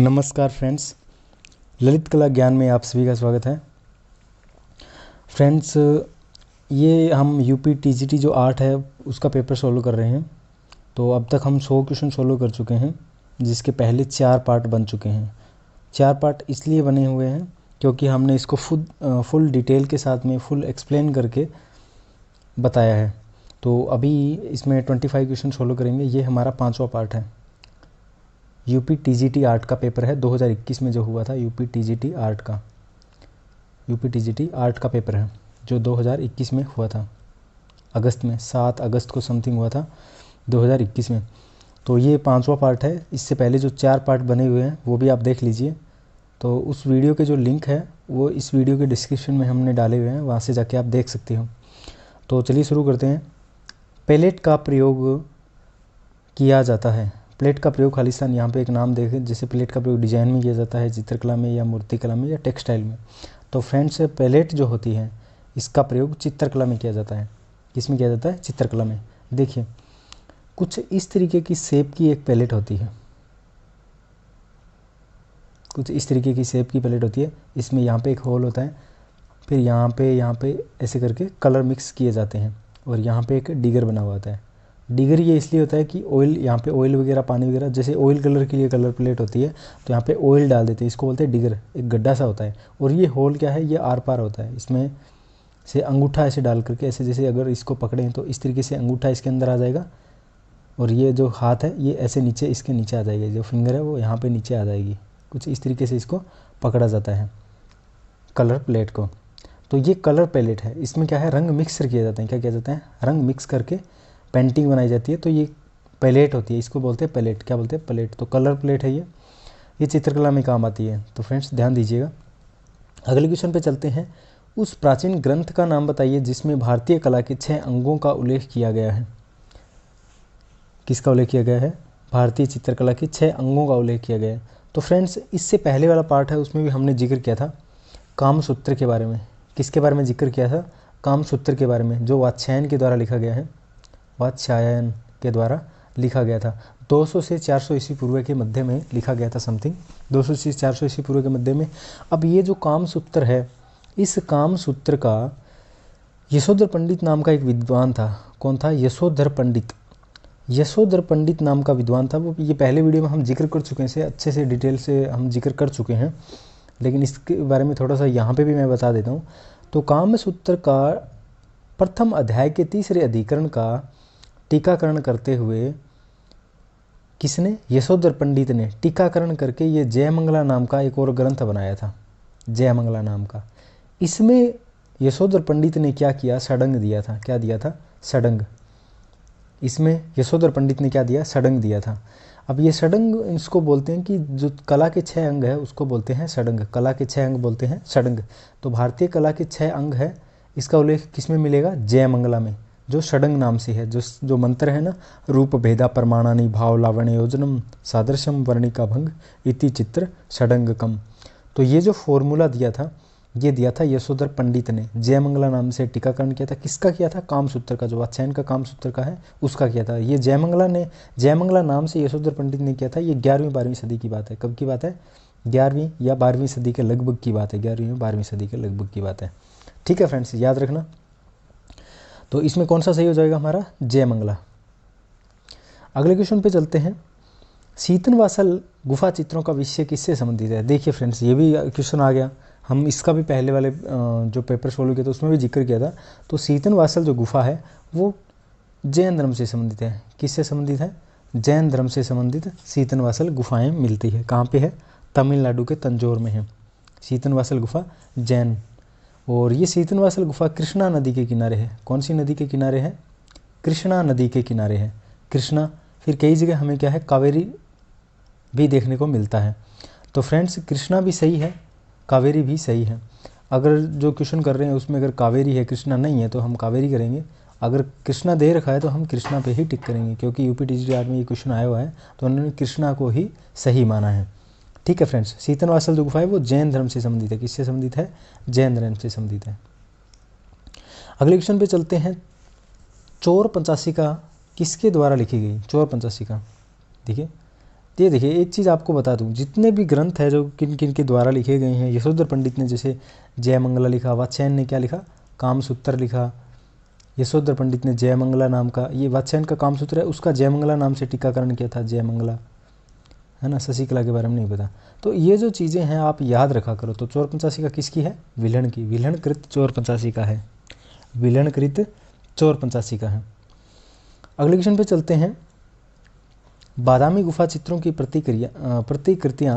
नमस्कार फ्रेंड्स, ललित कला ज्ञान में आप सभी का स्वागत है। फ्रेंड्स, ये हम यूपी टीजीटी जो आर्ट है उसका पेपर सोल्व कर रहे हैं। तो अब तक हम 100 क्वेश्चन सोल्व कर चुके हैं, जिसके पहले 4 पार्ट बन चुके हैं। 4 पार्ट इसलिए बने हुए हैं क्योंकि हमने इसको फुल डिटेल के साथ में फुल एक्सप्लेन करके बताया है। तो अभी इसमें 25 क्वेश्चन सोल्व करेंगे। ये हमारा 5वां पार्ट है। यूपी टीजीटी आर्ट का पेपर है, 2021 में जो हुआ था यूपी टीजीटी आर्ट का पेपर है जो 2021 में हुआ था, अगस्त में, 7 अगस्त को समथिंग हुआ था 2021 में। तो ये 5वां पार्ट है। इससे पहले जो 4 पार्ट बने हुए हैं वो भी आप देख लीजिए। तो उस वीडियो के जो लिंक है वो इस वीडियो के डिस्क्रिप्शन में हमने डाले हुए हैं, वहाँ से जाके आप देख सकते हो। तो चलिए शुरू करते हैं। पैलेट का प्रयोग किया जाता है। प्लेट का प्रयोग खालिस्तान, यहाँ पे एक नाम देखें, जैसे प्लेट का प्रयोग डिजाइन में किया जाता है, चित्रकला में या मूर्तिकला में या टेक्सटाइल में। तो फ्रेंड्स, प्लेट जो होती है इसका प्रयोग चित्रकला में किया जाता है। किस में किया जाता है? चित्रकला में। देखिए, कुछ इस तरीके की शेप की एक प्लेट होती है, कुछ इस तरीके की शेप की प्लेट होती है। इसमें यहाँ पे एक होल होता है, फिर यहाँ पे ऐसे करके कलर मिक्स किए जाते हैं, और यहाँ पे एक डिगर बना हुआ होता है। डिगर ये इसलिए होता है कि ऑयल, यहाँ पे ऑयल वगैरह, पानी वगैरह, जैसे ऑयल कलर के लिए कलर प्लेट होती है तो यहाँ पे ऑयल डाल देते हैं, इसको बोलते हैं डिगर। एक गड्ढा सा होता है, और ये होल क्या है, ये आर पार होता है। इसमें से अंगूठा ऐसे डाल करके, ऐसे जैसे अगर इसको पकड़ें तो इस तरीके से अंगूठा इसके अंदर आ जाएगा, और ये जो हाथ है ये ऐसे नीचे, इसके नीचे आ जाएगी, जो फिंगर है वो यहाँ पर नीचे आ जाएगी। कुछ इस तरीके से इसको पकड़ा जाता है कलर प्लेट को। तो ये कलर पैलेट है। इसमें क्या है, रंग मिक्स किए जाते हैं। क्या किया जाता है? रंग मिक्स करके पेंटिंग बनाई जाती है। तो ये पैलेट होती है, इसको बोलते हैं पैलेट। क्या बोलते हैं? पैलेट। तो कलर प्लेट है ये चित्रकला में काम आती है। तो फ्रेंड्स ध्यान दीजिएगा। अगले क्वेश्चन पे चलते हैं। उस प्राचीन ग्रंथ का नाम बताइए जिसमें भारतीय कला के 6 अंगों का उल्लेख किया गया है। किसका उल्लेख किया गया है? भारतीय चित्रकला के 6 अंगों का उल्लेख किया गया है। तो फ्रेंड्स, इससे पहले वाला पार्ट है उसमें भी हमने जिक्र किया था कामसूत्र के बारे में। किसके बारे में जिक्र किया था? कामसूत्र के बारे में, जो वात्स्यायन के द्वारा लिखा गया है। वात्स्यायन के द्वारा लिखा गया था। 200 से 400 ईस्वी पूर्व के मध्य में लिखा गया था, समथिंग 200 से 400 ईस्वी पूर्व के मध्य में। अब ये जो कामसूत्र है, इस कामसूत्र का यशोधर पंडित नाम का एक विद्वान था। कौन था? यशोधर पंडित। यशोधर पंडित नाम का विद्वान था। वो ये पहले वीडियो में हम जिक्र कर चुके हैं, अच्छे से डिटेल से हम जिक्र कर चुके हैं, लेकिन इसके बारे में थोड़ा सा यहाँ पे भी मैं बता देता हूँ। तो कामसूत्र का प्रथम अध्याय के 3रे अधिकरण का टीकाकरण करते हुए किसने? यशोधर पंडित ने टीकाकरण करके ये जयमंगला नाम का एक और ग्रंथ बनाया था, जयमंगला नाम का। इसमें यशोधर पंडित ने क्या किया? षडंग दिया था। क्या दिया था? षडंग। इसमें यशोधर पंडित ने क्या दिया? षडंग दिया था। अब ये षडंग, इसको बोलते हैं कि जो कला के 6 अंग है उसको बोलते हैं षडंग। कला के 6 अंग बोलते हैं षडंग। तो भारतीय कला के 6 अंग है, इसका उल्लेख किस में मिलेगा? जयमंगला में, जो षडंग नाम से है। जो मंत्र है ना, रूप भेदा परमाणानि भाव लावण्य योजनम सादृश्यम वर्णिका भंग इति चित्र षडंगकम। तो ये जो फॉर्मूला दिया था, ये दिया था यशोधर पंडित ने। जयमंगला नाम से टीकाकरण किया था। किसका किया था? कामसूत्र का, जो वात्स्यायन का कामसूत्र का है उसका किया था। ये जयमंगला नाम से यशोधर पंडित ने किया था। ये 11वीं-12वीं सदी की बात है। कब की बात है? 11वीं या 12वीं सदी के लगभग की बात है। 11वीं या 12वीं सदी के लगभग की बात है। ठीक है फ्रेंड्स, याद रखना। तो इसमें कौन सा सही हो जाएगा हमारा? जयमंगला। अगले क्वेश्चन पे चलते हैं। सीतनवासल गुफा चित्रों का विषय किससे संबंधित है? देखिए फ्रेंड्स, ये भी क्वेश्चन आ गया। हम इसका भी पहले वाले जो पेपर सोल्व किया था उसमें भी जिक्र किया था। तो सीतनवासल जो गुफा है वो जैन धर्म से संबंधित है। किससे संबंधित है? जैन धर्म से संबंधित सीतनवासल गुफाएं मिलती है। कहाँ पे है? तमिलनाडु के तंजौर में है सीतनवासल गुफा, जैन। और ये सीतनवासल गुफा कृष्णा नदी के किनारे है। कौन सी नदी के किनारे है? कृष्णा नदी के किनारे है। कृष्णा, फिर कई जगह हमें क्या है, कावेरी भी देखने को मिलता है। तो फ्रेंड्स, कृष्णा भी सही है, कावेरी भी सही है। अगर जो क्वेश्चन कर रहे हैं उसमें अगर कावेरी है, कृष्णा नहीं है, तो हम कावेरी करेंगे। अगर कृष्णा दे रखा है तो हम कृष्णा पे ही टिक करेंगे, क्योंकि यूपी टीजीटी आर्ट में ये क्वेश्चन आया हुआ है, तो उन्होंने कृष्णा को ही सही माना है। ठीक है फ्रेंड्स, सीतनवासल जो गुफा है वो जैन धर्म से संबंधित है। किससे संबंधित है? जैन धर्म से संबंधित है। अगले क्वेश्चन पे चलते हैं। चोर पंचाशिका किसके द्वारा लिखी गई? चोर पंचाशिका, देखिए ये देखिए एक चीज़ आपको बता दूं, जितने भी ग्रंथ है जो किन किन के द्वारा लिखे गए हैं, यशोधर पंडित ने जैसे जयमंगला लिखा, वात्स्यायन ने क्या लिखा, कामसूत्र लिखा। यशोधर पंडित ने जयमंगला नाम का, ये वात्स्यायन का कामसूत्र है, उसका जयमंगला नाम से टीकाकरण किया था, जयमंगला, है ना। शशिकला के बारे में नहीं पता। तो ये जो चीज़ें हैं आप याद रखा करो। तो चौरपंचाशी का किसकी है, विल्हण की, विल्हणकृत चौरपंचाशी का है, विल्हणकृत चौरपंचाशी का है। अगले क्वेश्चन पे चलते हैं। बादामी गुफा चित्रों की प्रतिकृतियाँ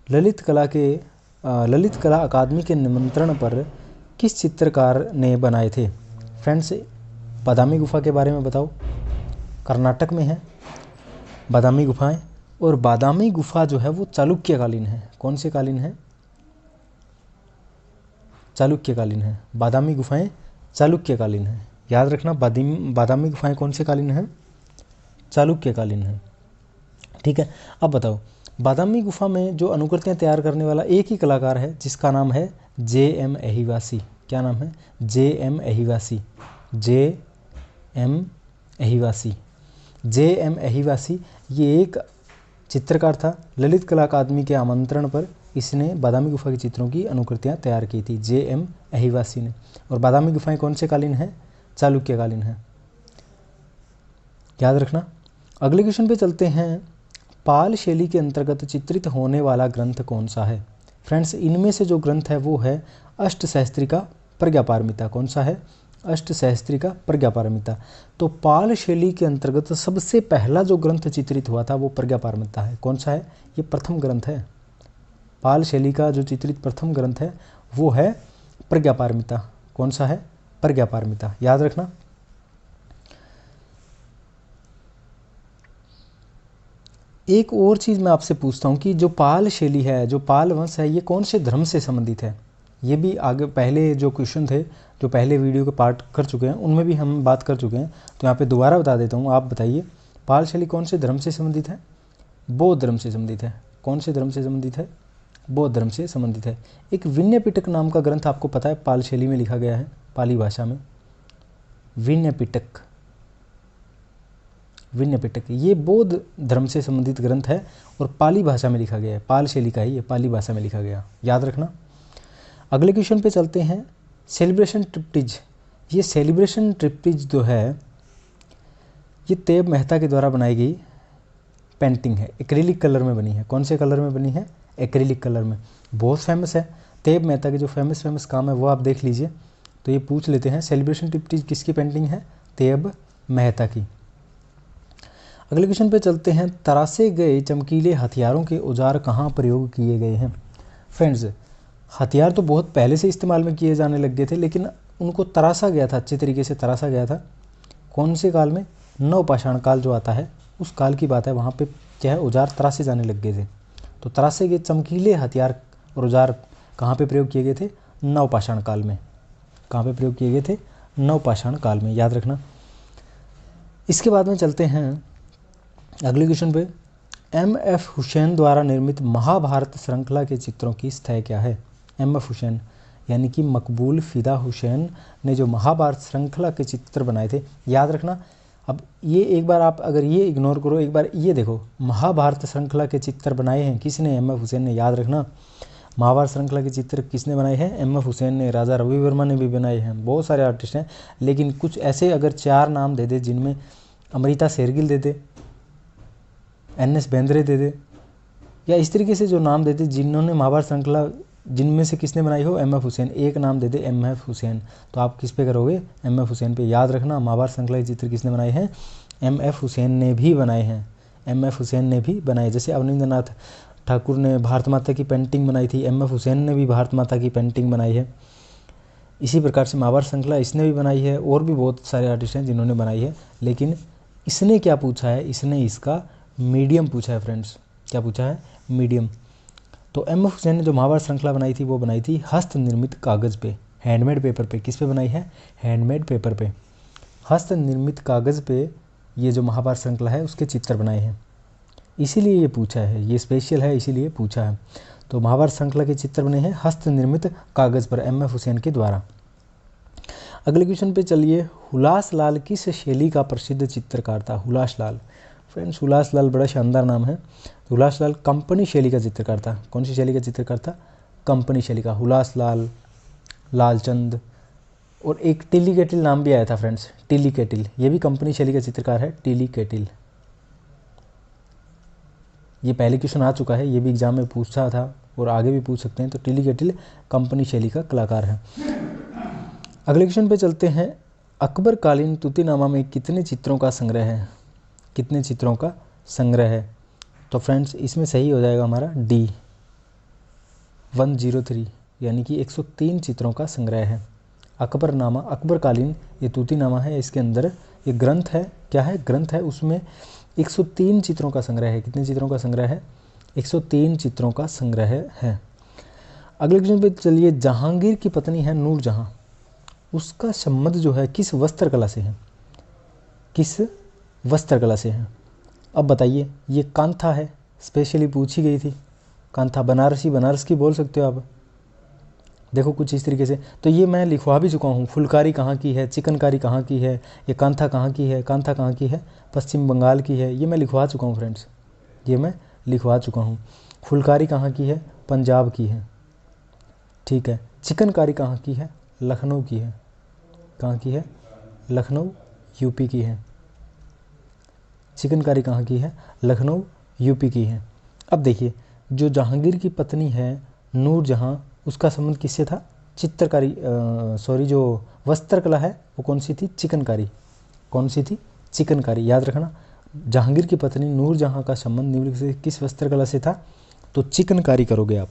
ललित कला अकादमी के निमंत्रण पर किस चित्रकार ने बनाए थे। फ्रेंड्स बादामी गुफा के बारे में बताओ। कर्नाटक में है बादामी गुफाएं, और बादामी गुफा जो है वो चालुक्यकालीन है। कौन से कालीन है, चालुक्यकालीन है। बादामी गुफाएं चालुक्यकालीन है, याद रखना। बादामी गुफाएं कौन से कालीन है, चालुक्यकालीन है, ठीक है। अब बताओ, बादामी गुफा में जो अनुकृतियां तैयार करने वाला एक ही कलाकार है, जिसका नाम है J.M. अहिवासी। क्या नाम है, J.M. Ahivasi, J.M. Ahivasi. J.M. Ahivasi ये एक चित्रकार था। ललित कला अकादमी के आमंत्रण पर इसने बादामी गुफा के चित्रों की अनुकृतियां तैयार की थी, J.M. अहिवासी ने। और बादामी गुफाएं कौन से कालीन है, चालुक्यकालीन है, याद रखना। अगले क्वेश्चन पे चलते हैं। पाल शैली के अंतर्गत चित्रित होने वाला ग्रंथ कौन सा है। फ्रेंड्स इनमें से जो ग्रंथ है वो है अष्टसहस्त्रिका प्रज्ञापारमिता। कौन सा है, अष्टसहस्त्रिका प्रज्ञापारमिता। तो पाल शैली के अंतर्गत सबसे पहला जो ग्रंथ चित्रित हुआ था वो प्रज्ञापारमिता है। कौन सा है, ये प्रथम ग्रंथ है। पाल शैली का जो चित्रित प्रथम ग्रंथ है वो है प्रज्ञापारमिता। कौन सा है, प्रज्ञापारमिता, याद रखना। एक और चीज़ मैं आपसे पूछता हूँ कि जो पाल शैली है, जो पाल वंश है, ये कौन से धर्म से संबंधित है। ये भी आगे पहले जो क्वेश्चन थे, जो पहले वीडियो के पार्ट कर चुके हैं, उनमें भी हम बात कर चुके हैं। तो यहाँ पे दोबारा बता देता हूँ, आप बताइए पाल शैली कौन से धर्म से संबंधित है, बौद्ध धर्म से संबंधित है। कौन से धर्म से संबंधित है, बौद्ध धर्म से संबंधित है। एक विनयपिटक नाम का ग्रंथ आपको पता है पाल शैली में लिखा गया है, पाली भाषा में, विनयपिटक, विनयपिटक, ये बौद्ध धर्म से संबंधित ग्रंथ है और पाली भाषा में लिखा गया है। पाल शैली का ही ये पाली भाषा में लिखा गया, याद रखना। अगले क्वेश्चन पे चलते हैं। सेलिब्रेशन ट्रिप्टिज, ये सेलिब्रेशन ट्रिप्टिज जो है ये तेब मेहता के द्वारा बनाई गई पेंटिंग है, एक्रिलिक कलर में बनी है। कौन से कलर में बनी है, एक्रिलिक कलर में, बहुत फेमस है। तेब मेहता के जो फेमस काम है वो आप देख लीजिए। तो ये पूछ लेते हैं सेलिब्रेशन ट्रिप्टिज किसकी पेंटिंग है, तेब मेहता की। अगले क्वेश्चन पे चलते हैं। तरासे गए चमकीले हथियारों के औजार कहाँ प्रयोग किए गए हैं। फ्रेंड्स हथियार तो बहुत पहले से इस्तेमाल में किए जाने लग गए थे, लेकिन उनको तरासा गया था, अच्छे तरीके से तरासा गया था। कौन से काल में, नवपाषाण काल जो आता है उस काल की बात है, वहाँ पे क्या है, औजार तरासे जाने लग गए थे। तो तरासे गए चमकीले हथियार और औजार कहाँ पे प्रयोग किए गए थे, नवपाषाण काल में। कहाँ पे प्रयोग किए गए थे, नवपाषाण काल में, याद रखना। इसके बाद में चलते हैं अगले क्वेश्चन पे। M.F. हुसैन द्वारा निर्मित महाभारत श्रृंखला के चित्रों की स्थय क्या है। M.F. हुसैन यानी कि मकबूल फ़िदा हुसैन ने जो महाभारत श्रृंखला के चित्र बनाए थे, याद रखना। अब ये एक बार आप अगर ये इग्नोर करो, एक बार ये देखो, महाभारत श्रृंखला के चित्र बनाए हैं किसने, M.F. हुसैन ने, याद रखना। महाभारत श्रृंखला के चित्र किसने बनाए हैं, M.F. हुसैन ने। राजा रवि वर्मा ने भी बनाए हैं, बहुत सारे आर्टिस्ट हैं, लेकिन कुछ ऐसे अगर 4 नाम दे दे जिनमें अमृता शेरगिल दे दे, N.S. बेंद्रे दे दे, या इस तरीके से जो नाम दे दे जिन्होंने महाभारत श्रृंखला जिनमें से किसने बनाई हो, M.F. हुसैन, एक नाम दे दे M.F. हुसैन, तो आप किस पे करोगे, M.F. हुसैन पे। याद रखना महाभारत श्रृंखला के चित्र किसने बनाए हैं, M.F. हुसैन ने भी बनाए हैं, M.F. हुसैन ने भी बनाए। जैसे अवनींद्रनाथ ठाकुर ने भारत माता की पेंटिंग बनाई थी, M.F. हुसैन ने भी भारत माता की पेंटिंग बनाई है। इसी प्रकार से महाभारत श्रृंखला इसने भी बनाई है, और भी बहुत सारे आर्टिस्ट हैं जिन्होंने बनाई है। लेकिन इसने क्या पूछा है, इसने इसका मीडियम पूछा है फ्रेंड्स। क्या पूछा है, मीडियम। तो M.F. हुसैन ने जो महाभारत श्रृंखला बनाई थी वो बनाई थी हस्त निर्मित कागज़ पे, हैंडमेड पेपर पे। किस पे बनाई है, हैंडमेड पेपर पे, हस्त निर्मित कागज़ पे ये जो महाभारत श्रृंखला है उसके चित्र बनाए हैं, इसीलिए ये पूछा है, ये स्पेशल है इसीलिए पूछा है। तो महाभारत श्रृंखला के चित्र बने हैं हस्त निर्मित कागज़ पर M.F. हुसैन के द्वारा। अगले क्वेश्चन पे चलिए। हुलास लाल किस शैली का प्रसिद्ध चित्रकार था, हुलास लाल। फ्रेंड्स हुलास लाल बड़ा शानदार नाम है। हुलास लाल कंपनी शैली का चित्रकार था। कौन सी शैली का चित्रकार था? कंपनी शैली का। हुलास लाल, लालचंद, और एक टिली केटिल नाम भी आया था फ्रेंड्स, टिली केटिल, ये भी कंपनी शैली का चित्रकार है, टिली केटिल। ये पहले क्वेश्चन आ चुका है, ये भी एग्जाम में पूछा था और आगे भी पूछ सकते हैं। तो टिली केटिल कंपनी शैली का कलाकार है। अगले क्वेश्चन पे चलते हैं। अकबर कालीन तूतीनामा में कितने चित्रों का संग्रह है? कितने चित्रों का संग्रह है? तो फ्रेंड्स इसमें सही हो जाएगा हमारा डी 103, यानी कि 103 चित्रों का संग्रह है। अकबरनामा, अकबरकालीन ये तूतीनामा है, इसके अंदर ये ग्रंथ है। क्या है? ग्रंथ है। उसमें 103 चित्रों का संग्रह है। कितने चित्रों का संग्रह है? 103 चित्रों का संग्रह है। अगले क्वेश्चन पे चलिए। जहांगीर की पत्नी है नूरजहां, उसका संबंध जो है किस वस्त्रकला से है? किस वस्त्रकला से है? अब बताइए। ये कांथा है, स्पेशली पूछी गई थी। कांथा बनारसी, बनारस की बोल सकते हो आप। देखो कुछ इस तरीके से। तो ये मैं लिखवा भी चुका हूँ। फुलकारी कहाँ की है, चिकनकारी कहाँ की है, ये कांथा कहाँ की है, कांथा कहाँ की है, पश्चिम बंगाल की है। ये मैं लिखवा चुका हूँ फ्रेंड्स, ये मैं लिखवा चुका हूँ। फुलकारी कहाँ की है? पंजाब की है। ठीक है। चिकनकारी कहाँ की है? लखनऊ की है। कहाँ की है? लखनऊ, यूपी की है। चिकनकारी कहाँ की है? लखनऊ, यूपी की है। अब देखिए, जो जहांगीर की पत्नी है नूरजहां, उसका संबंध किससे था? चित्रकारी, जो वस्त्रकला है वो कौन सी थी? चिकनकारी। कौन सी थी? चिकनकारी। याद रखना, जहांगीर की पत्नी नूरजहां का संबंध निम्नलिखित से किस वस्त्रकला से था? तो चिकनकारी करोगे आप।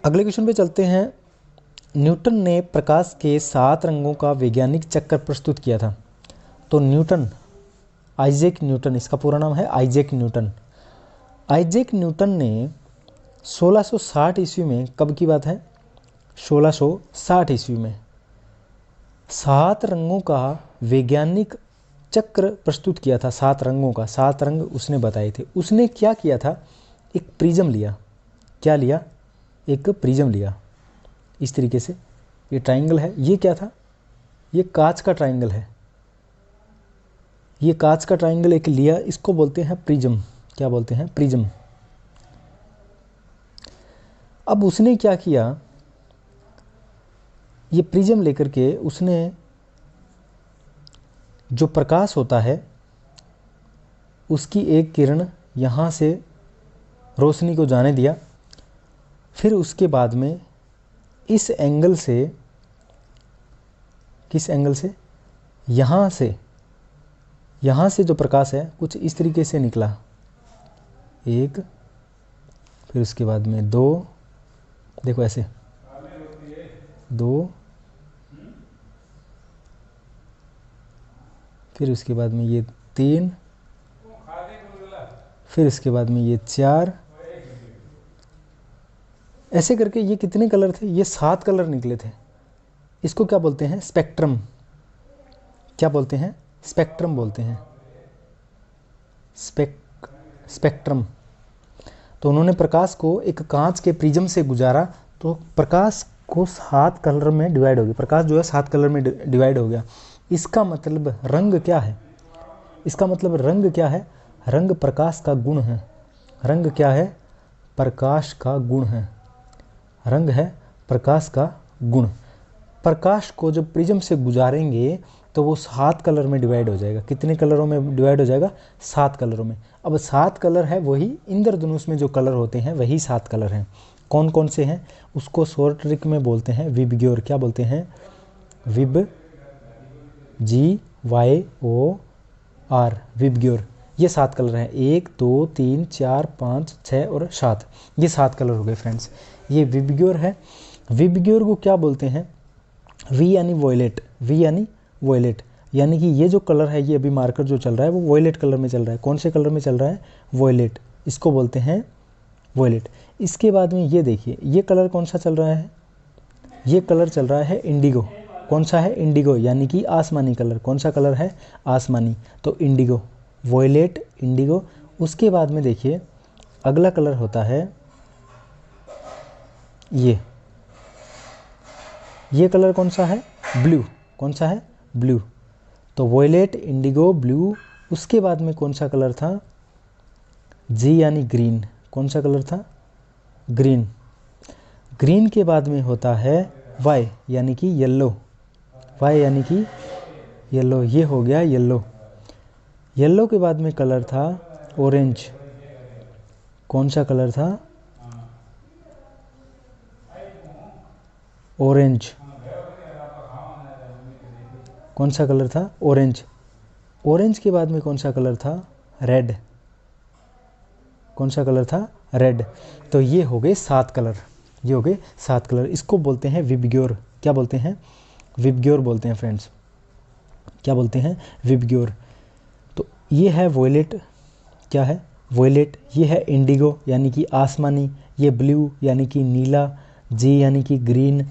अगले क्वेश्चन पे चलते हैं। न्यूटन ने प्रकाश के 7 रंगों का वैज्ञानिक चक्र प्रस्तुत किया था। तो न्यूटन, आइजैक न्यूटन, इसका पूरा नाम है आइजैक न्यूटन। आइजैक न्यूटन ने 1660 ईस्वी में, कब की बात है? 1660 ईस्वी में 7 रंगों का वैज्ञानिक चक्र प्रस्तुत किया था। 7 रंगों का, 7 रंग उसने बताए थे। उसने क्या किया था? एक प्रिज्म लिया। क्या लिया? एक प्रिज्म लिया। इस तरीके से ये ट्राइंगल है। ये क्या था? ये कांच का ट्राइंगल है। ये कांच का ट्राइंगल एक लिया, इसको बोलते हैं प्रिज्म। क्या बोलते हैं? प्रिज्म। अब उसने क्या किया? ये प्रिज्म लेकर के उसने जो प्रकाश होता है उसकी एक किरण यहाँ से रोशनी को जाने दिया। फिर उसके बाद में इस एंगल से, किस एंगल से? यहाँ से जो प्रकाश है कुछ इस तरीके से निकला। 1, फिर उसके बाद में 2, देखो ऐसे 2, फिर उसके बाद में ये 3, फिर इसके बाद में ये 4। ऐसे करके ये कितने कलर थे? ये 7 कलर निकले थे। इसको क्या बोलते हैं? स्पेक्ट्रम। क्या बोलते हैं? स्पेक्ट्रम बोलते हैं। स्पेक्ट्रम। तो उन्होंने प्रकाश को एक कांच के प्रिज्म से गुजारा, तो प्रकाश को 7 कलर में डिवाइड हो गया। प्रकाश जो है 7 कलर में डिवाइड हो गया। इसका मतलब रंग क्या है? इसका मतलब रंग क्या है? रंग प्रकाश का गुण है। रंग क्या है? प्रकाश का गुण है। रंग है प्रकाश का गुण। प्रकाश को जब प्रिज्म से गुजारेंगे तो वो 7 कलर में डिवाइड हो जाएगा। कितने कलरों में डिवाइड हो जाएगा? 7 कलरों में। अब 7 कलर है वही इंद्रधनुष में जो कलर होते हैं वही 7 कलर हैं। कौन कौन से हैं? उसको शॉर्ट ट्रिक में बोलते हैं विबग्योर। क्या बोलते हैं? विब, GYOR, विबग्योर। ये 7 कलर हैं। 1, 2, 3, 4, 5, 6 और 7। ये 7 कलर हो गए फ्रेंड्स। ये विबग्योर है। विबग्योर को क्या बोलते हैं? वी यानी वॉयलेट। वी यानी वॉयलेट, यानी कि ये जो कलर है, ये अभी मार्कर जो चल रहा है वो वॉयलेट कलर में चल रहा है। कौन से कलर में चल रहा है? वॉयलेट। इसको बोलते हैं वॉयलेट। इसके बाद में ये देखिए, ये कलर कौन सा चल रहा है? ये कलर चल रहा है इंडिगो। कौन सा है? इंडिगो, यानी कि आसमानी कलर। कौन सा कलर है? आसमानी। तो इंडिगो, वॉयलेट, इंडिगो। उसके बाद में देखिए अगला कलर होता है ये कलर कौन सा है? ब्लू। कौन सा है? ब्लू। तो वॉयलेट, इंडिगो, ब्लू, उसके बाद में कौन सा कलर था, जी यानी ग्रीन। कौन सा कलर था, ग्रीन। ग्रीन के बाद में होता है वाई यानी कि येलो, वाई यानी कि येलो, ये हो गया येलो। येलो के बाद में कलर था ऑरेंज। कौन सा कलर था, ऑरेंज। कौन सा कलर था, ऑरेंज। ऑरेंज के बाद में कौन सा कलर था, रेड। कौन सा कलर था, रेड। तो ये हो गए 7 कलर, ये हो गए 7 कलर। इसको बोलते हैं विबग्योर। क्या बोलते हैं, विबग्योर बोलते हैं फ्रेंड्स। क्या बोलते हैं, विबग्योर। तो ये है वॉयलेट, क्या है, वॉयलेट। ये है इंडिगो यानी कि आसमानी। ये ब्लू यानी कि नीला। जी यानी कि ग्रीन।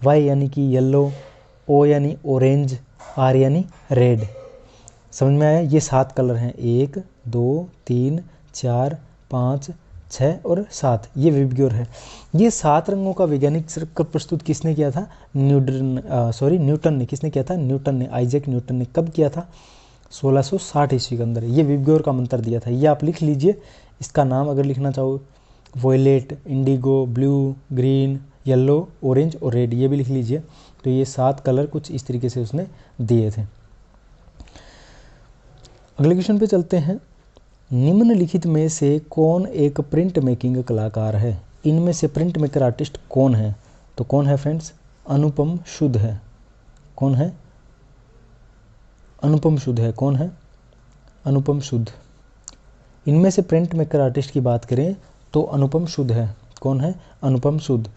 वाई यानी कि येलो। ओ यानी ऑरेंज। आर यानी रेड। समझ में आया, ये 7 कलर हैं, 1 2 3 4 5 6 और 7, ये विबग्योर है। ये 7 रंगों का वैज्ञानिक चक्र प्रस्तुत किसने किया था, न्यूटन ने। किसने किया था, न्यूटन ने, आइजैक न्यूटन ने। कब किया था, 1660 ईस्वी के अंदर। ये विबग्योर का मंत्र दिया था, ये आप लिख लीजिए। इसका नाम अगर लिखना चाहो, violet, indigo, blue, green, yellow, orange और रेड, ये भी लिख लीजिए। तो ये 7 कलर कुछ इस तरीके से उसने दिए थे। अगले क्वेश्चन पे चलते हैं। निम्नलिखित में से कौन एक प्रिंट मेकिंग कलाकार है। इनमें से प्रिंट मेकर आर्टिस्ट कौन है, तो कौन है फ्रेंड्स, अनुपम शुद्ध है। कौन है, अनुपम शुद्ध है। कौन है, अनुपम शुद्ध। इनमें से प्रिंट मेकर आर्टिस्ट की बात करें तो अनुपम शुद्ध है। कौन है, अनुपम शुद्ध।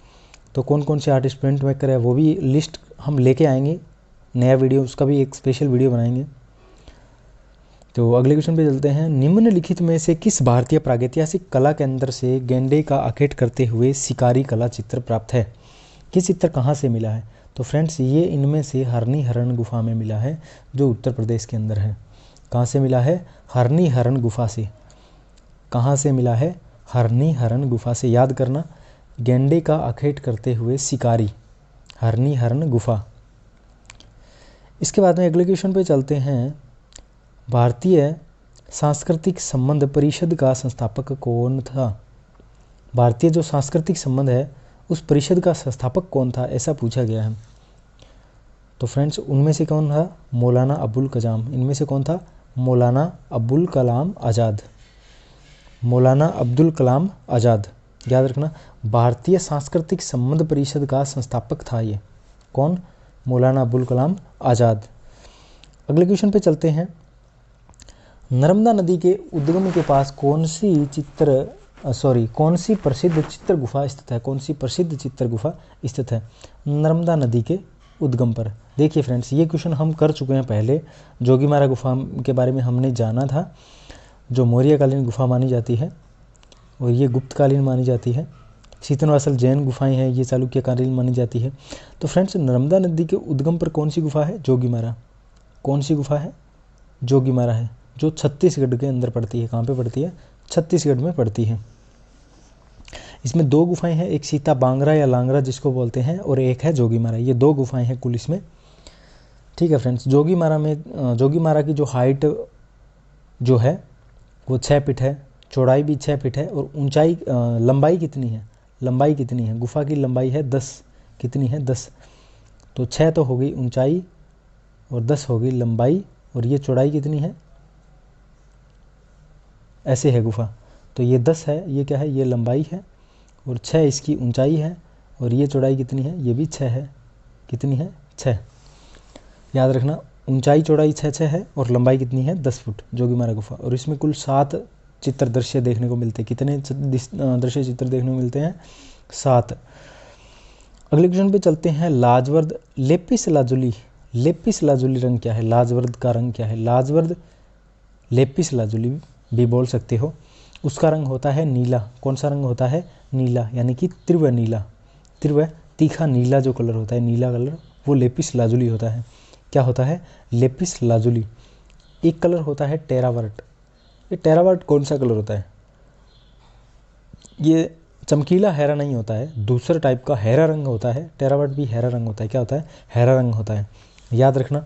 तो कौन कौन से आर्टिस्ट प्रिंट मेकर है वो भी लिस्ट हम लेके आएंगे, नया वीडियो, उसका भी एक स्पेशल वीडियो बनाएंगे। तो अगले क्वेश्चन पे चलते हैं। निम्नलिखित में से किस भारतीय प्रागैतिहासिक कला के अंदर से गेंडे का आखेट करते हुए शिकारी कला चित्र प्राप्त है। ये चित्र कहाँ से मिला है, तो फ्रेंड्स ये इनमें से हरनी हरण गुफा में मिला है, जो उत्तर प्रदेश के अंदर है। कहाँ से मिला है, हरनी हरण गुफा से। कहाँ से मिला है, हरनी हरण गुफा से। याद करना, गेंडे का आखेट करते हुए शिकारी, हरनी हरण गुफा। इसके बाद में अगले क्वेश्चन पे चलते हैं। भारतीय सांस्कृतिक संबंध परिषद का संस्थापक कौन था। भारतीय जो सांस्कृतिक संबंध है उस परिषद का संस्थापक कौन था, ऐसा पूछा गया है। तो फ्रेंड्स उनमें से कौन था, मौलाना अबुल कलाम। इनमें से कौन था, मौलाना अबुल कलाम आज़ाद। मौलाना अब्दुल कलाम आज़ाद। याद रखना, भारतीय सांस्कृतिक संबंध परिषद का संस्थापक था ये कौन, मौलाना अबुल कलाम आज़ाद। अगले क्वेश्चन पे चलते हैं। नर्मदा नदी के उद्गम के पास कौन सी प्रसिद्ध चित्र गुफा स्थित है। कौन सी प्रसिद्ध चित्र गुफा स्थित है, नर्मदा नदी के उद्गम पर। देखिए फ्रेंड्स, ये क्वेश्चन हम कर चुके हैं पहले। जोगीमारा गुफा के बारे में हमने जाना था, जो मौर्यकालीन गुफा मानी जाती है और ये गुप्तकालीन मानी जाती है। सीतनवासल जैन गुफाएं हैं, ये चालुक्यकालीन मानी जाती है। तो फ्रेंड्स नर्मदा नदी के उद्गम पर कौन सी गुफा है, जोगीमारा। कौन सी गुफा है, जोगीमारा है, जो छत्तीसगढ़ के अंदर पड़ती है। कहाँ पे पड़ती है, छत्तीसगढ़ में पड़ती है। इसमें 2 गुफाएं हैं, एक सीता बांगरा या लांगरा जिसको बोलते हैं, और एक है जोगीमारा। ये 2 गुफाएं हैं कुल इसमें, ठीक है फ्रेंड्स। जोगीमारा की जो हाइट जो है वो 6 फीट है, चौड़ाई भी 6 फीट है, और ऊंचाई लंबाई कितनी है, लंबाई कितनी है, गुफा की लंबाई है 10। कितनी है, 10। तो 6 तो हो गई ऊंचाई और 10 हो गई लंबाई, और ये चौड़ाई कितनी है, ऐसे है गुफा। तो ये 10 है, ये क्या है, ये लंबाई है, और 6 इसकी ऊंचाई है, और ये चौड़ाई कितनी है, ये भी 6 है। कितनी है, 6। याद रखना, ऊंचाई चौड़ाई 6 है और लंबाई कितनी है, 10 फुट, जोगीमारा गुफा। और इसमें कुल 7 चित्र दृश्य देखने को मिलते हैं। कितने दृश्य चित्र देखने को मिलते हैं, 7। अगले क्वेश्चन पे चलते हैं। लाजवर्द लेपिस लाजुली, लेपिस लाजुली रंग क्या है, लाजवर्द का रंग क्या है। लाजवर्द लेपिस लाजुली भी बोल सकते हो, उसका रंग होता है नीला। कौन सा रंग होता है, नीला, यानी कि तीव्र नीला। तीव्र तीखा नीला जो कलर होता है, नीला कलर, वो लेपिस लाजुली होता है। क्या होता है, लेपिस लाजुली। एक कलर होता है टेरावर्ट। ये टेरावर्ट कौन सा कलर होता है, ये चमकीला हरा नहीं होता है, दूसरे टाइप का हरा रंग होता है। टेरावर्ट भी हरा रंग होता है। क्या होता है, हरा रंग होता है। याद रखना।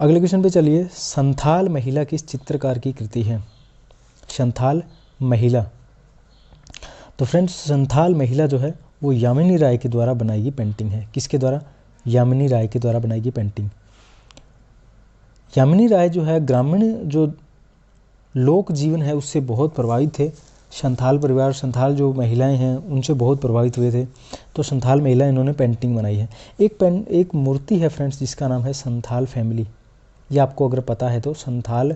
अगले क्वेश्चन पे चलिए, संथाल महिला किस चित्रकार की कृति है? संथाल महिला, तो फ्रेंड्स संथाल महिला जो है वो यामिनी राय के द्वारा बनाई गई पेंटिंग है। किसके द्वारा? यामिनी राय के द्वारा बनाई गई पेंटिंग। यामिनी राय जो है ग्रामीण जो लोक जीवन है उससे बहुत प्रभावित थे। संथाल परिवार, संथाल जो महिलाएं हैं उनसे बहुत प्रभावित हुए थे, तो संथाल महिला इन्होंने पेंटिंग बनाई है। एक मूर्ति है फ्रेंड्स जिसका नाम है संथाल फैमिली। ये आपको अगर पता है तो, संथाल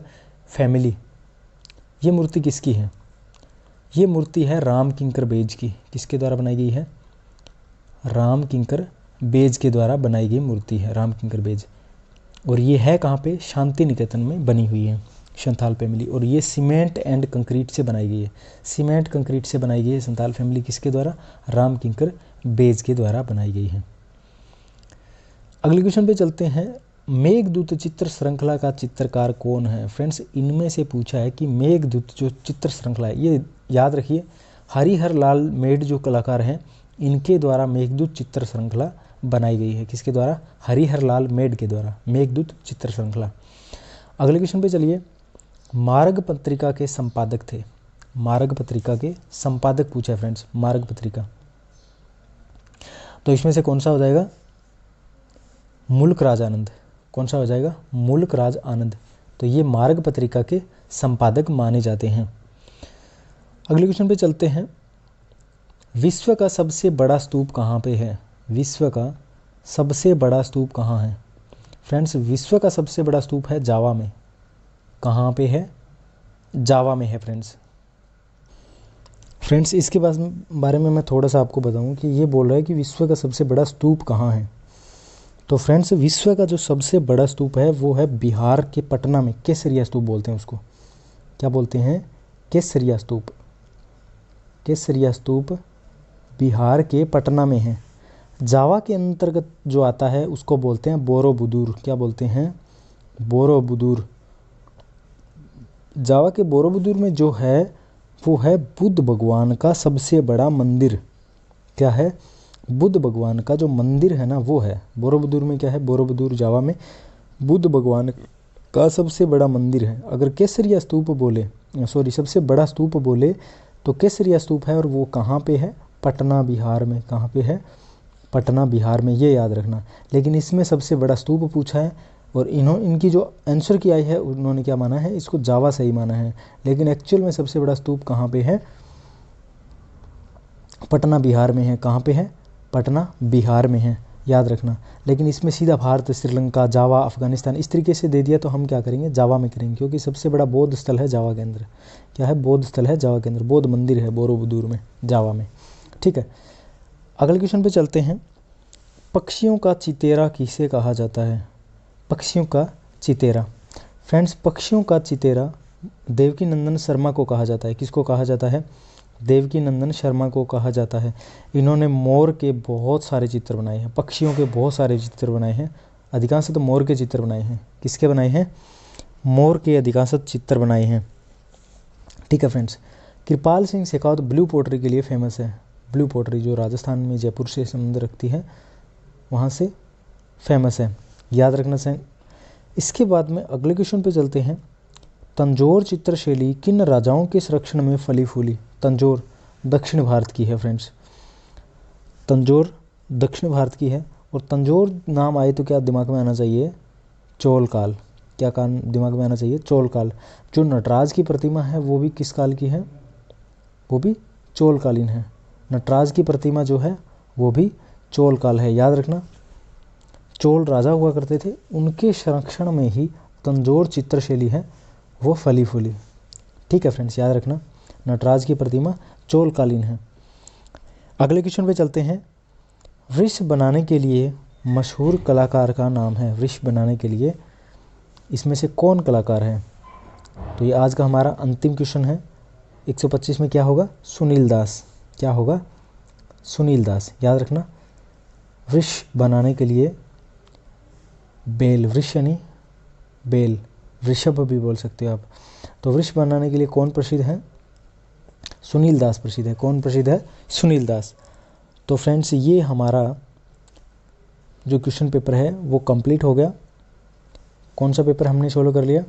फैमिली, ये मूर्ति किसकी है? ये मूर्ति है राम किंकर बेज की। किसके द्वारा बनाई गई है? राम किंकर बेज के द्वारा बनाई गई मूर्ति है, राम किंकर बेज। और ये है कहाँ पे? शांति निकेतन में बनी हुई है संथाल फैमिली। और ये सीमेंट एंड कंक्रीट से बनाई गई है, सीमेंट कंक्रीट से बनाई गई है संथाल फैमिली। किसके द्वारा? राम किंकर बेज के द्वारा बनाई गई है। अगले क्वेश्चन पे चलते हैं, मेघदूत चित्र श्रृंखला का चित्रकार कौन है? फ्रेंड्स इनमें से पूछा है कि मेघदूत जो चित्र श्रृंखला है, ये याद रखिए हरिहर लाल मेड जो कलाकार हैं इनके द्वारा मेघदूत चित्र श्रृंखला बनाई गई है। किसके द्वारा? हरिहर लाल मेड के द्वारा मेघदूत चित्र श्रृंखला। अगले क्वेश्चन पे चलिए, मार्ग पत्रिका के संपादक थे। मार्ग पत्रिका के संपादक पूछा है फ्रेंड्स, मार्ग पत्रिका, तो इसमें से कौन सा हो जाएगा? मुल्क राज आनंद। कौन सा हो जाएगा? मुल्क राज आनंद। तो ये मार्ग पत्रिका के संपादक माने जाते हैं। अगले क्वेश्चन पे चलते हैं, विश्व का सबसे बड़ा स्तूप कहाँ पे है? विश्व का सबसे बड़ा स्तूप कहाँ है? फ्रेंड्स विश्व का सबसे बड़ा स्तूप है जावा में। कहाँ पे है? जावा में है फ्रेंड्स। फ्रेंड्स इसके बारे में मैं थोड़ा सा आपको बताऊं कि ये बोल रहा है कि विश्व का सबसे बड़ा स्तूप कहाँ है। तो फ्रेंड्स विश्व का जो सबसे बड़ा स्तूप है वो है बिहार के पटना में, केसरिया स्तूप बोलते हैं उसको। क्या बोलते हैं? केसरिया स्तूप। केसरिया स्तूप बिहार के पटना में है। जावा के अंतर्गत जो आता है उसको बोलते हैं बोरोबुदुर। क्या बोलते हैं? बोरोबुदुर। जावा के बोरोबुदुर में जो है वो है बुद्ध भगवान का सबसे बड़ा मंदिर। क्या है? बुद्ध भगवान का जो मंदिर है ना वो है बोरोबुदुर में। क्या है? बोरोबुदुर जावा में बुद्ध भगवान का सबसे बड़ा मंदिर है। अगर केसरिया स्तूप बोले, सॉरी सबसे बड़ा स्तूप बोले तो केसरिया स्तूप है, और वो कहाँ पे है? पटना बिहार में। कहाँ पे है? पटना बिहार में, ये याद रखना। लेकिन इसमें सबसे बड़ा स्तूप पूछा है और इनकी जो आंसर की आई है उन्होंने क्या माना है? इसको जावा सही माना है। लेकिन एक्चुअल में सबसे बड़ा स्तूप कहाँ पे है? पटना बिहार में है। कहाँ पे है? पटना बिहार में है, याद रखना। लेकिन इसमें सीधा भारत, श्रीलंका, जावा, अफगानिस्तान इस तरीके से दे दिया तो हम क्या करेंगे? जावा में करेंगे, क्योंकि सबसे बड़ा बौद्ध स्थल है जावा के अंदर। क्या है? बौद्ध स्थल है जावा के अंदर, बौद्ध मंदिर है बोरोबुदुर में, जावा में। ठीक है, अगले क्वेश्चन पे चलते हैं, पक्षियों का चितेरा किसे कहा जाता है? पक्षियों का चितेरा। फ्रेंड्स पक्षियों का चितेरा देवकी नंदन शर्मा को कहा जाता है। किसको कहा जाता है? देवकी नंदन शर्मा को कहा जाता है। इन्होंने मोर के बहुत सारे चित्र बनाए हैं, पक्षियों के बहुत सारे चित्र बनाए हैं। अधिकांश तो मोर के चित्र बनाए हैं। किसके बनाए हैं? मोर के अधिकांश चित्र बनाए हैं। ठीक है फ्रेंड्स, कृपाल सिंह शेखावत ब्लू पोट्री के लिए फेमस है। ब्लू पोट्री जो राजस्थान में जयपुर से संबंध रखती है वहाँ से फेमस है, याद रखना चाहिए। इसके बाद में अगले क्वेश्चन पे चलते हैं, तंजौर चित्रशैली किन राजाओं के संरक्षण में फली फूली? तंजौर दक्षिण भारत की है फ्रेंड्स, तंजौर दक्षिण भारत की है। और तंजौर नाम आए तो क्या दिमाग में आना चाहिए? चोल काल। क्या काल दिमाग में आना चाहिए? चोल काल। जो नटराज की प्रतिमा है वो भी किस काल की है? वो भी चोलकालीन है। नटराज की प्रतिमा जो है वो भी चोल काल है, याद रखना। चोल राजा हुआ करते थे, उनके संरक्षण में ही तंजौर चित्रशैली है वो फली फूली। ठीक है फ्रेंड्स, याद रखना, नटराज की प्रतिमा चोलकालीन है। अगले क्वेश्चन पे चलते हैं, वृक्ष बनाने के लिए मशहूर कलाकार का नाम है। वृक्ष बनाने के लिए इसमें से कौन कलाकार है? तो ये आज का हमारा अंतिम क्वेश्चन है। 125 में क्या होगा? सुनील दास। क्या होगा? सुनील दास, याद रखना। वृक्ष बनाने के लिए बेल, वृक्ष यानी बेल, वृषभ भी बोल सकते हो आप। तो वृक्ष बनाने के लिए कौन प्रसिद्ध है? सुनील दास प्रसिद्ध है। कौन प्रसिद्ध है? सुनील दास। तो फ्रेंड्स ये हमारा जो क्वेश्चन पेपर है वो कंप्लीट हो गया। कौन सा पेपर हमने सोल्व कर लिया,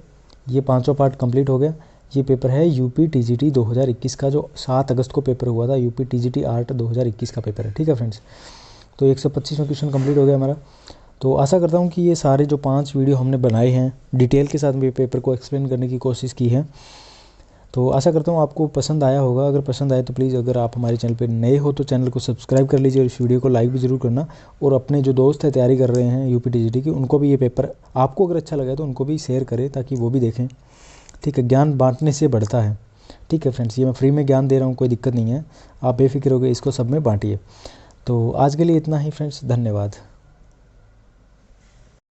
ये 5वां पार्ट कंप्लीट हो गया। ये पेपर है यूपी टीजीटी 2021 का, जो 7 अगस्त को पेपर हुआ था, यूपी टीजीटी आर्ट 2021 का पेपर है। ठीक है फ्रेंड्स, तो 125वां क्वेश्चन कंप्लीट हो गया हमारा। तो आशा करता हूँ कि ये सारे जो 5 वीडियो हमने बनाए हैं, डिटेल के साथ भी पेपर को एक्सप्लेन करने की कोशिश की है। तो आशा करता हूँ आपको पसंद आया होगा। अगर पसंद आए तो प्लीज़, अगर आप हमारे चैनल पर नए हो तो चैनल को सब्सक्राइब कर लीजिए और इस वीडियो को लाइक भी ज़रूर करना। और अपने जो दोस्त है तैयारी कर रहे हैं यूपी टीजीटी की, उनको भी ये पेपर आपको अगर अच्छा लगा तो उनको भी शेयर करें ताकि वो भी देखें। ठीक है, ज्ञान बांटने से बढ़ता है। ठीक है फ्रेंड्स, ये मैं फ्री में ज्ञान दे रहा हूँ, कोई दिक्कत नहीं है, आप बेफिक्र हो गए, इसको सब में बांटिए। तो आज के लिए इतना ही फ्रेंड्स, धन्यवाद।